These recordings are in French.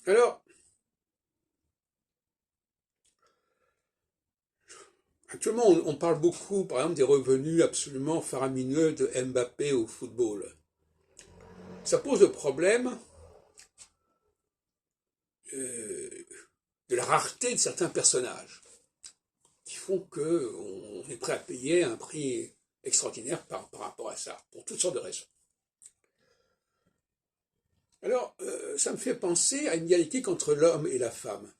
Alors, actuellement, on parle beaucoup, par exemple, des revenus absolument faramineux de Mbappé au football. Ça pose le problème de la rareté de certains personnages, qui font qu'on est prêt à payer un prix extraordinaire par rapport à ça, pour toutes sortes de raisons. Alors, ça me fait penser à une dialectique entre l'homme et la femme.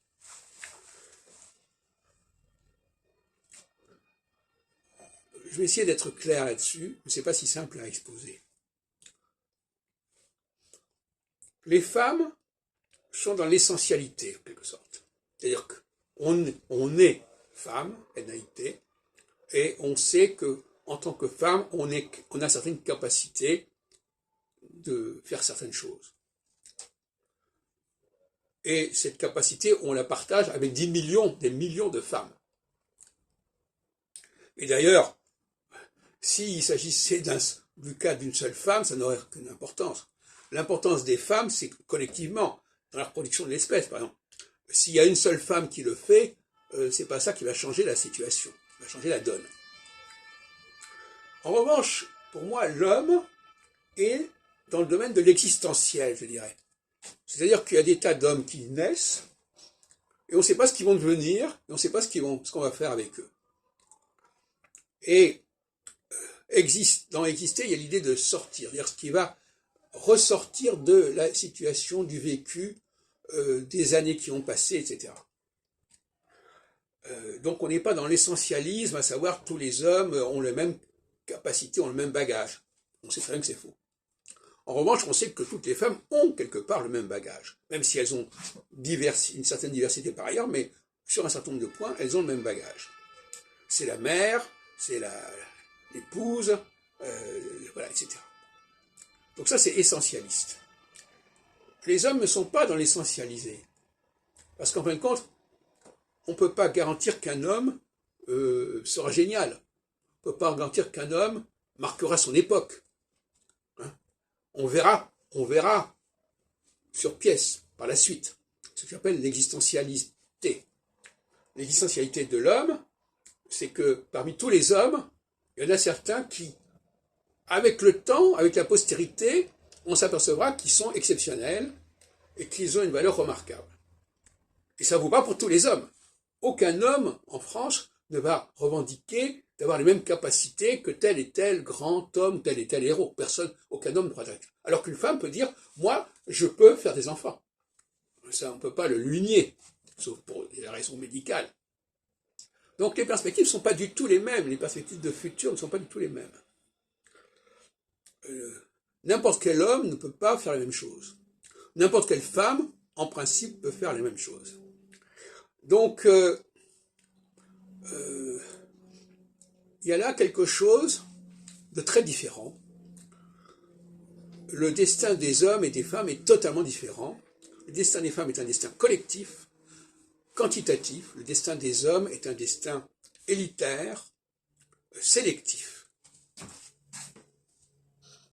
Je vais essayer d'être clair là-dessus, mais ce n'est pas si simple à exposer. Les femmes sont dans l'essentialité, en quelque sorte. C'est-à-dire qu'on est femme, NAIT, et on sait qu'en tant que femme, on a certaines capacités de faire certaines choses. Et cette capacité, on la partage avec des millions de femmes. Et d'ailleurs, s'il s'agissait du cas d'une seule femme, ça n'aurait aucune importance. L'importance des femmes, c'est collectivement, dans la reproduction de l'espèce, par exemple. S'il y a une seule femme qui le fait, c'est pas ça qui va changer la situation, qui va changer la donne. En revanche, pour moi, l'homme est dans le domaine de l'existentiel, je dirais. C'est-à-dire qu'il y a des tas d'hommes qui naissent, et on ne sait pas ce qu'ils vont devenir, et on ne sait pas ce qu'on va faire avec eux. Et dans exister, il y a l'idée de sortir, c'est-à-dire ce qui va ressortir de la situation, du vécu, des années qui ont passé, etc. Donc on n'est pas dans l'essentialisme, à savoir tous les hommes ont la même capacité, ont le même bagage. On sait très bien que c'est faux. En revanche, on sait que toutes les femmes ont quelque part le même bagage, même si elles ont une certaine diversité par ailleurs, mais sur un certain nombre de points, elles ont le même bagage. C'est la mère, c'est l'épouse, voilà, etc. Donc ça, c'est essentialiste. Les hommes ne sont pas dans l'essentialisé, parce qu'en fin de compte, on ne peut pas garantir qu'un homme sera génial. On ne peut pas garantir qu'un homme marquera son époque. Hein. On verra sur pièce, par la suite, ce que j'appelle l'existentialité. L'existentialité de l'homme, c'est que parmi tous les hommes, il y en a certains qui, avec le temps, avec la postérité, on s'apercevra qu'ils sont exceptionnels et qu'ils ont une valeur remarquable. Et ça ne vaut pas pour tous les hommes. Aucun homme en France ne va revendiquer d'avoir les mêmes capacités que tel et tel grand homme, tel et tel héros. Aucun homme ne pourra dire. Alors qu'une femme peut dire, moi, je peux faire des enfants. Ça, on ne peut pas le nier, sauf pour des raisons médicales. Donc les perspectives ne sont pas du tout les mêmes, les perspectives de futur ne sont pas du tout les mêmes. N'importe quel homme ne peut pas faire la même chose. N'importe quelle femme, en principe, peut faire les mêmes choses. Donc, il y a là quelque chose de très différent. Le destin des hommes et des femmes est totalement différent. Le destin des femmes est un destin collectif, quantitatif. Le destin des hommes est un destin élitaire, sélectif.